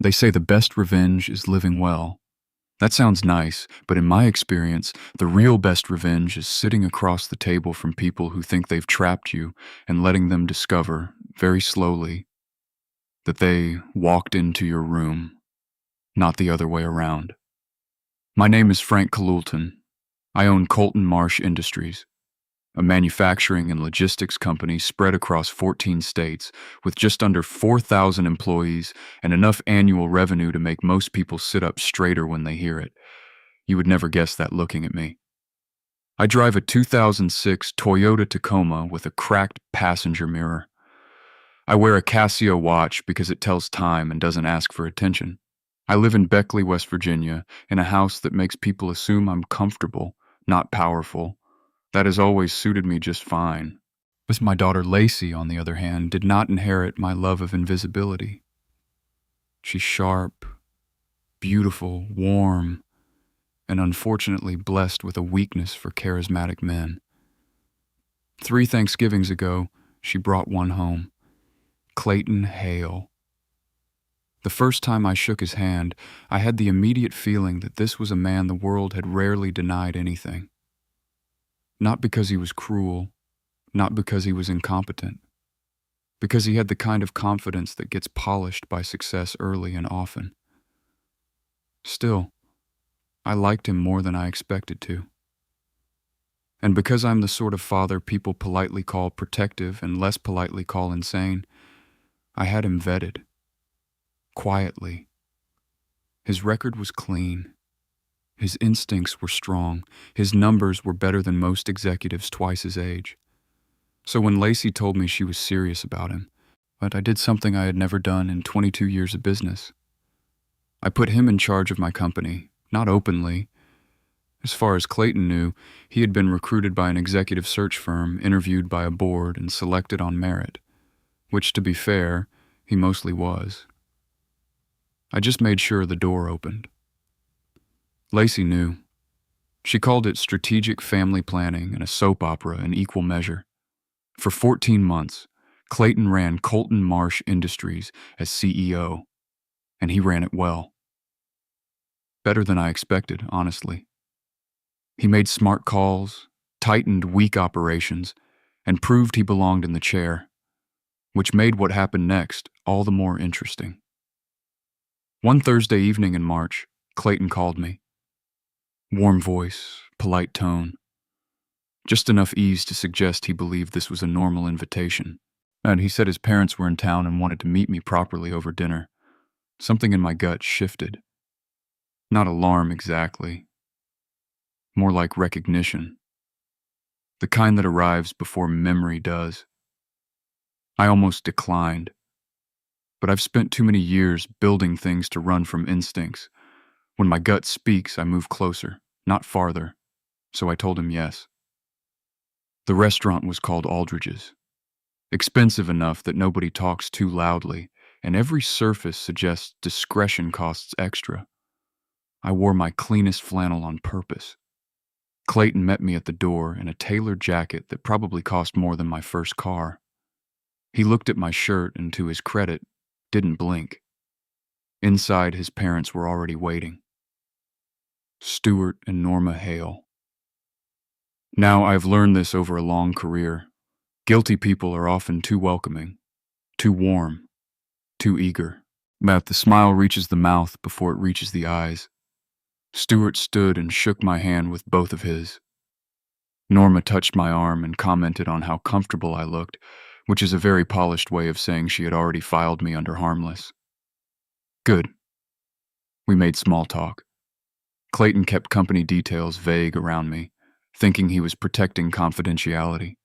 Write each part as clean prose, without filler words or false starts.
They say the best revenge is living well. That sounds nice, but in my experience, the real best revenge is sitting across the table from people who think they've trapped you and letting them discover, very slowly, that they walked into your room, not the other way around. My name is Frank Kalulton. I own Colton Marsh Industries, a manufacturing and logistics company spread across 14 states with just under 4,000 employees and enough annual revenue to make most people sit up straighter when they hear it. You would never guess that looking at me. I drive a 2006 Toyota Tacoma with a cracked passenger mirror. I wear a Casio watch because it tells time and doesn't ask for attention. I live in Beckley, West Virginia, in a house that makes people assume I'm comfortable, not powerful. That has always suited me just fine. But my daughter Lacey, on the other hand, did not inherit my love of invisibility. She's sharp, beautiful, warm, and unfortunately blessed with a weakness for charismatic men. 3 Thanksgivings ago, she brought one home. Clayton Hale. The first time I shook his hand, I had the immediate feeling that this was a man the world had rarely denied anything. Not because he was cruel, not because he was incompetent, because he had the kind of confidence that gets polished by success early and often. Still, I liked him more than I expected to. And because I'm the sort of father people politely call protective and less politely call insane, I had him vetted. Quietly. His record was clean. His instincts were strong. His numbers were better than most executives twice his age. So when Lacey told me she was serious about him, but I did something I had never done in 22 years of business. I put him in charge of my company, not openly. As far as Clayton knew, he had been recruited by an executive search firm, interviewed by a board, and selected on merit, which, to be fair, he mostly was. I just made sure the door opened. Lacey knew. She called it strategic family planning and a soap opera in equal measure. For 14 months, Clayton ran Colton Marsh Industries as CEO, and he ran it well. Better than I expected, honestly. He made smart calls, tightened weak operations, and proved he belonged in the chair, which made what happened next all the more interesting. One Thursday evening in March, Clayton called me. Warm voice, polite tone. Just enough ease to suggest he believed this was a normal invitation. And he said his parents were in town and wanted to meet me properly over dinner. Something in my gut shifted. Not alarm exactly. More like recognition. The kind that arrives before memory does. I almost declined. But I've spent too many years building things to run from instincts. When my gut speaks, I move closer, not farther. So I told him yes. The restaurant was called Aldridge's. Expensive enough that nobody talks too loudly, and every surface suggests discretion costs extra. I wore my cleanest flannel on purpose. Clayton met me at the door in a tailored jacket that probably cost more than my first car. He looked at my shirt and, to his credit, didn't blink. Inside, his parents were already waiting. Stuart and Norma Hale. Now, I've learned this over a long career. Guilty people are often too welcoming, too warm, too eager. But the smile reaches the mouth before it reaches the eyes. Stuart stood and shook my hand with both of his. Norma touched my arm and commented on how comfortable I looked, which is a very polished way of saying she had already filed me under Harmless. Good. We made small talk. Clayton kept company details vague around me, thinking he was protecting confidentiality.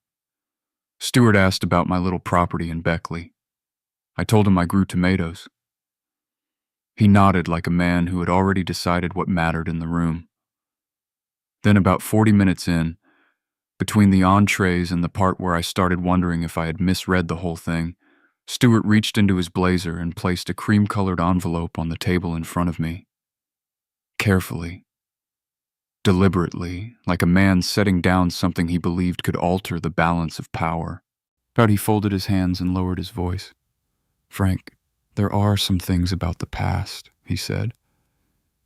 Stuart asked about my little property in Beckley. I told him I grew tomatoes. He nodded like a man who had already decided what mattered in the room. Then about 40 minutes in, between the entrees and the part where I started wondering if I had misread the whole thing, Stuart reached into his blazer and placed a cream-colored envelope on the table in front of me. Carefully, deliberately, like a man setting down something he believed could alter the balance of power. But he folded his hands and lowered his voice. Frank, There are some things about the past, he said,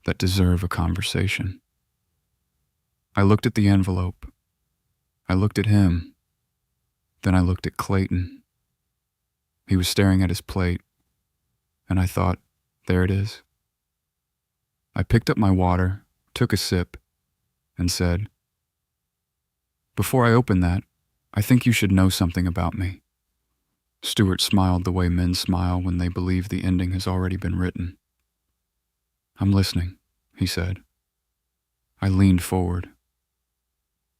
that deserve a conversation. I looked at the envelope. I looked at him. Then I looked at Clayton. He was staring at his plate, and I thought, there it is. I picked up my water, took a sip, and said, "Before I open that, I think you should know something about me." Stuart smiled the way men smile when they believe the ending has already been written. "I'm listening," he said. I leaned forward.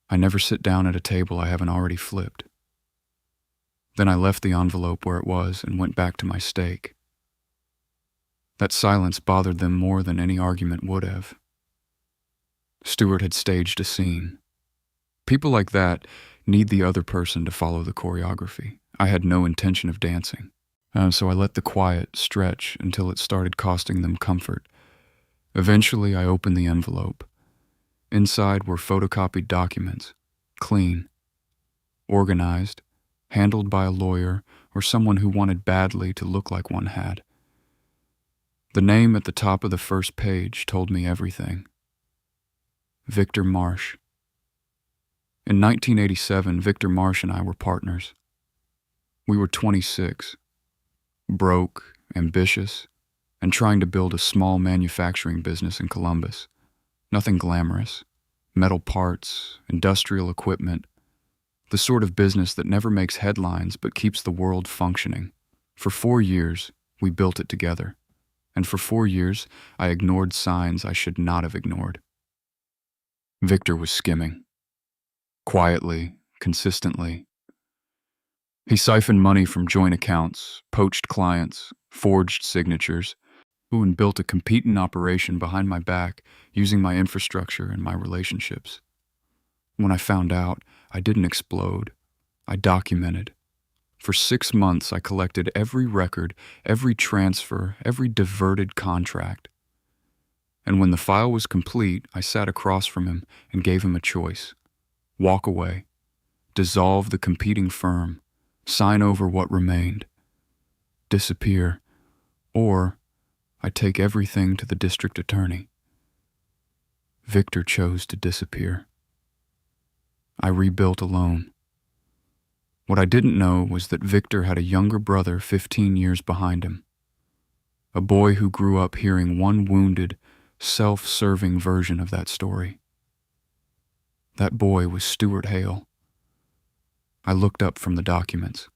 I never sit down at a table I haven't already flipped. Then I left the envelope where it was and went back to my steak. That silence bothered them more than any argument would have. Stuart had staged a scene. People like that need the other person to follow the choreography. I had no intention of dancing, so I let the quiet stretch until it started costing them comfort. Eventually, I opened the envelope. Inside were photocopied documents, clean, organized, handled by a lawyer or someone who wanted badly to look like one had. The name at the top of the first page told me everything. Victor Marsh. In 1987, Victor Marsh and I were partners. We were 26, broke, ambitious, and trying to build a small manufacturing business in Columbus. Nothing glamorous. Metal parts, industrial equipment, the sort of business that never makes headlines but keeps the world functioning. For 4 years, we built it together. And for 4 years, I ignored signs I should not have ignored. Victor was skimming. Quietly, consistently. He siphoned money from joint accounts, poached clients, forged signatures, and built a competent operation behind my back using my infrastructure and my relationships. When I found out, I didn't explode. I documented. For 6 months, I collected every record, every transfer, every diverted contract. And when the file was complete, I sat across from him and gave him a choice. Walk away, dissolve the competing firm, sign over what remained, disappear, or I take everything to the district attorney. Victor chose to disappear. I rebuilt alone. What I didn't know was that Victor had a younger brother 15 years behind him. A boy who grew up hearing one wounded, self-serving version of that story. That boy was Stuart Hale. I looked up from the documents.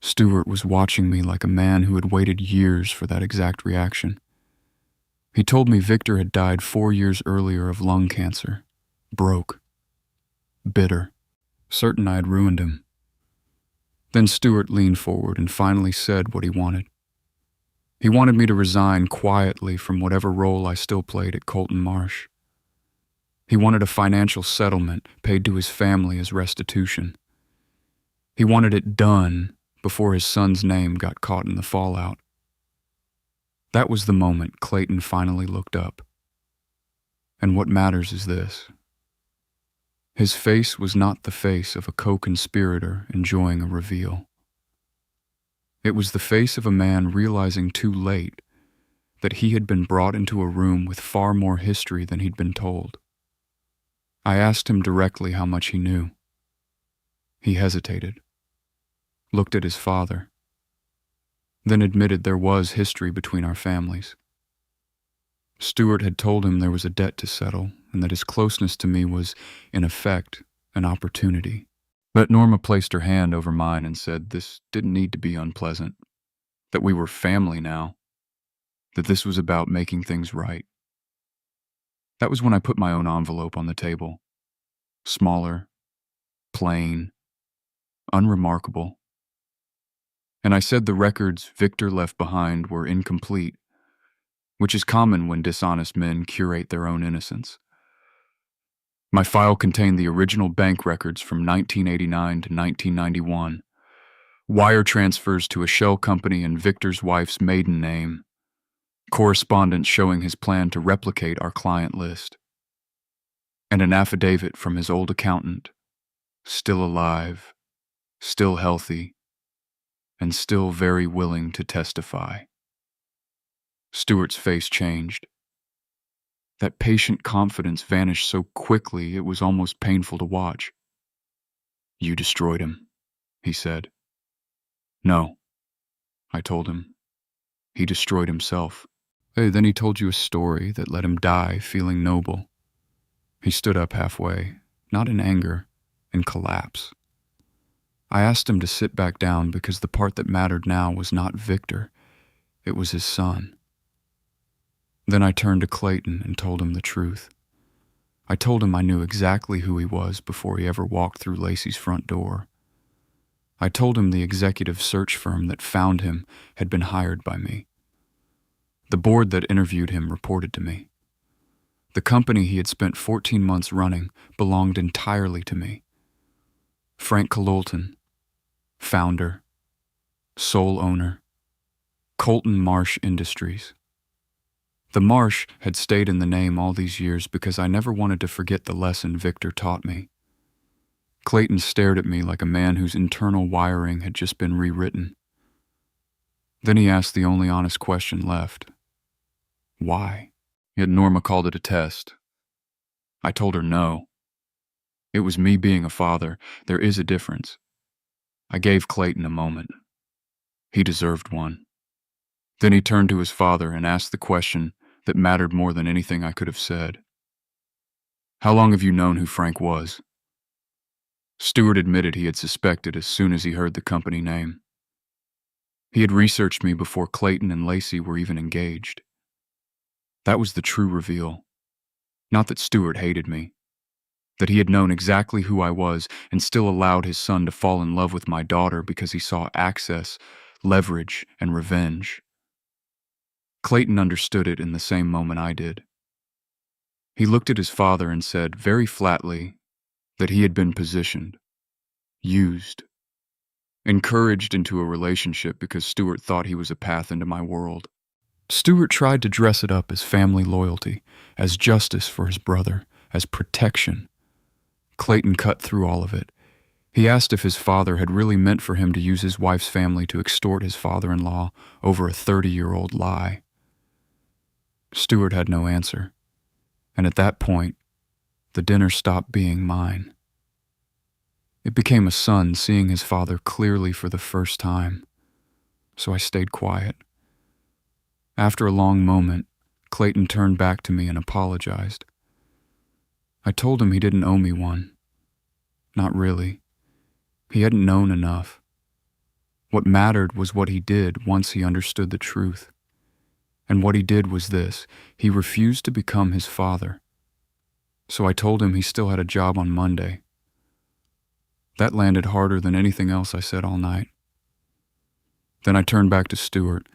Stuart was watching me like a man who had waited years for that exact reaction. He told me Victor had died 4 years earlier of lung cancer. Broke. Bitter. Certain I had ruined him. Then Stuart leaned forward and finally said what he wanted. He wanted me to resign quietly from whatever role I still played at Colton Marsh. He wanted a financial settlement paid to his family as restitution. He wanted it done before his son's name got caught in the fallout. That was the moment Clayton finally looked up. And what matters is this. His face was not the face of a co-conspirator enjoying a reveal. It was the face of a man realizing too late that he had been brought into a room with far more history than he'd been told. I asked him directly how much he knew. He hesitated, looked at his father, then admitted there was history between our families. Stuart had told him there was a debt to settle and that his closeness to me was, in effect, an opportunity. But Norma placed her hand over mine and said this didn't need to be unpleasant, that we were family now, that this was about making things right. That was when I put my own envelope on the table. Smaller, plain, unremarkable. And I said the records Victor left behind were incomplete, which is common when dishonest men curate their own innocence. My file contained the original bank records from 1989 to 1991, wire transfers to a shell company in Victor's wife's maiden name, correspondence showing his plan to replicate our client list, and an affidavit from his old accountant, still alive, still healthy, and still very willing to testify. Stuart's face changed. That patient confidence vanished so quickly it was almost painful to watch. "You destroyed him," he said. "No," I told him. "He destroyed himself." Hey, then he told you a story that let him die feeling noble. He stood up halfway, not in anger, in collapse. I asked him to sit back down because the part that mattered now was not Victor, it was his son. Then I turned to Clayton and told him the truth. I told him I knew exactly who he was before he ever walked through Lacey's front door. I told him the executive search firm that found him had been hired by me. The board that interviewed him reported to me. The company he had spent 14 months running belonged entirely to me. Frank Colton, founder, sole owner, Colton Marsh Industries. The Marsh had stayed in the name all these years because I never wanted to forget the lesson Victor taught me. Clayton stared at me like a man whose internal wiring had just been rewritten. Then he asked the only honest question left. Why? Yet Norma called it a test. I told her no. It was me being a father. There is a difference. I gave Clayton a moment. He deserved one. Then he turned to his father and asked the question that mattered more than anything I could have said. "How long have you known who Frank was?" Stewart admitted he had suspected as soon as he heard the company name. He had researched me before Clayton and Lacey were even engaged. That was the true reveal. Not that Stewart hated me. That he had known exactly who I was and still allowed his son to fall in love with my daughter because he saw access, leverage, and revenge. Clayton understood it in the same moment I did. He looked at his father and said, very flatly, that he had been positioned, used, encouraged into a relationship because Stewart thought he was a path into my world. Stewart tried to dress it up as family loyalty, as justice for his brother, as protection. Clayton cut through all of it. He asked if his father had really meant for him to use his wife's family to extort his father-in-law over a 30-year-old lie. Stewart had no answer, and at that point, the dinner stopped being mine. It became a son seeing his father clearly for the first time, so I stayed quiet. After a long moment, Clayton turned back to me and apologized. I told him he didn't owe me one. Not really. He hadn't known enough. What mattered was what he did once he understood the truth. And what he did was this: he refused to become his father. So I told him he still had a job on Monday. That landed harder than anything else I said all night. Then I turned back to Stewart.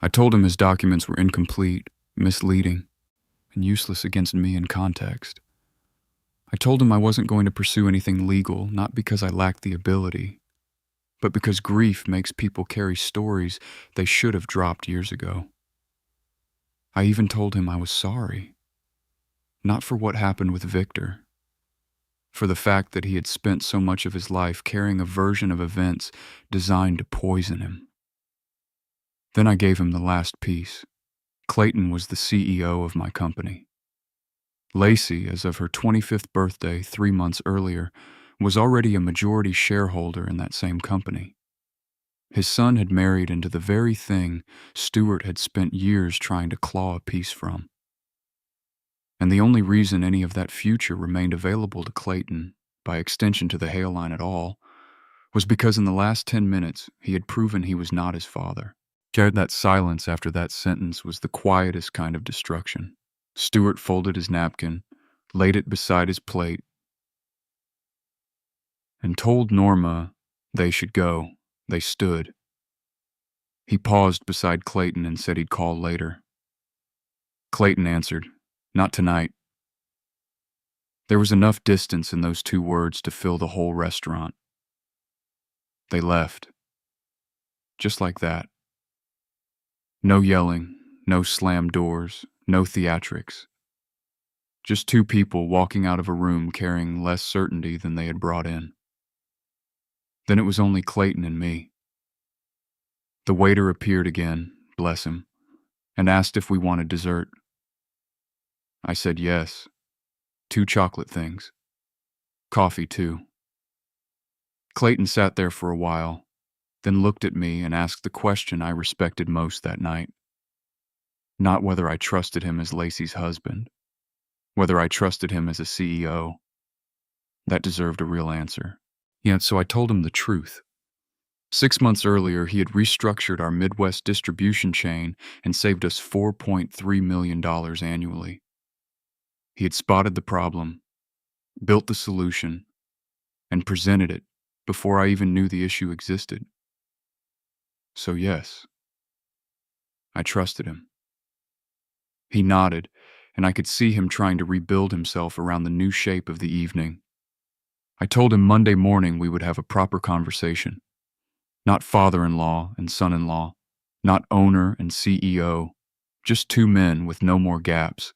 I told him his documents were incomplete, misleading, and useless against me in context. I told him I wasn't going to pursue anything legal, not because I lacked the ability, but because grief makes people carry stories they should have dropped years ago. I even told him I was sorry, not for what happened with Victor, for the fact that he had spent so much of his life carrying a version of events designed to poison him. Then I gave him the last piece. Clayton was the CEO of my company. Lacey, as of her 25th birthday 3 months earlier, was already a majority shareholder in that same company. His son had married into the very thing Stewart had spent years trying to claw a piece from. And the only reason any of that future remained available to Clayton, by extension to the Hale line at all, was because in the last 10 minutes he had proven he was not his father. That silence after that sentence was the quietest kind of destruction. Stewart folded his napkin, laid it beside his plate, and told Norma they should go. They stood. He paused beside Clayton and said he'd call later. Clayton answered, "Not tonight." There was enough distance in those 2 words to fill the whole restaurant. They left. Just like that. No yelling, no slammed doors, no theatrics. Just 2 people walking out of a room carrying less certainty than they had brought in. Then it was only Clayton and me. The waiter appeared again, bless him, and asked if we wanted dessert. I said yes. 2 chocolate things. Coffee, too. Clayton sat there for a while, then looked at me and asked the question I respected most that night. Not whether I trusted him as Lacey's husband, whether I trusted him as a CEO. That deserved a real answer. Yeah, so I told him the truth. 6 months earlier, he had restructured our Midwest distribution chain and saved us $4.3 million annually. He had spotted the problem, built the solution, and presented it before I even knew the issue existed. So yes, I trusted him. He nodded, and I could see him trying to rebuild himself around the new shape of the evening. I told him Monday morning we would have a proper conversation. Not father-in-law and son-in-law, not owner and CEO, just 2 men with no more gaps.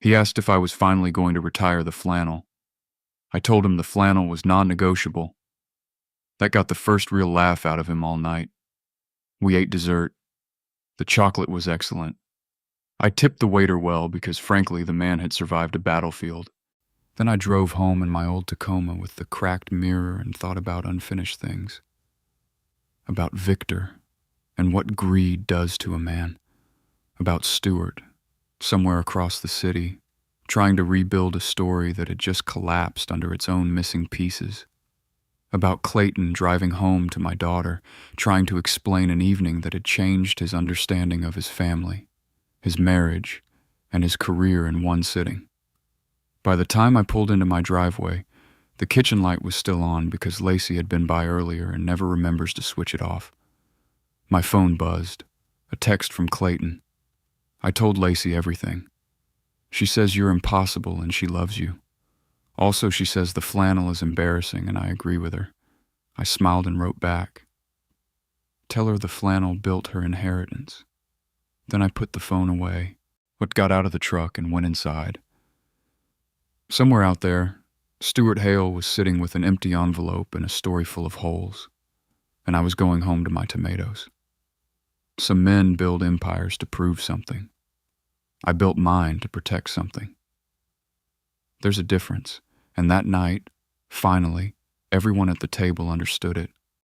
He asked if I was finally going to retire the flannel. I told him the flannel was non-negotiable. That got the first real laugh out of him all night. We ate dessert. The chocolate was excellent. I tipped the waiter well because, frankly, the man had survived a battlefield. Then I drove home in my old Tacoma with the cracked mirror and thought about unfinished things. About Victor and what greed does to a man. About Stuart, somewhere across the city, trying to rebuild a story that had just collapsed under its own missing pieces. About Clayton driving home to my daughter, trying to explain an evening that had changed his understanding of his family, his marriage, and his career in one sitting. By the time I pulled into my driveway, the kitchen light was still on because Lacey had been by earlier and never remembers to switch it off. My phone buzzed, a text from Clayton. I told Lacey everything. She says you're impossible and she loves you. Also, she says the flannel is embarrassing and I agree with her. I smiled and wrote back. Tell her the flannel built her inheritance. Then I put the phone away, but got out of the truck and went inside. Somewhere out there, Stuart Hale was sitting with an empty envelope and a story full of holes, and I was going home to my tomatoes. Some men build empires to prove something. I built mine to protect something. There's a difference, and that night, finally, everyone at the table understood it.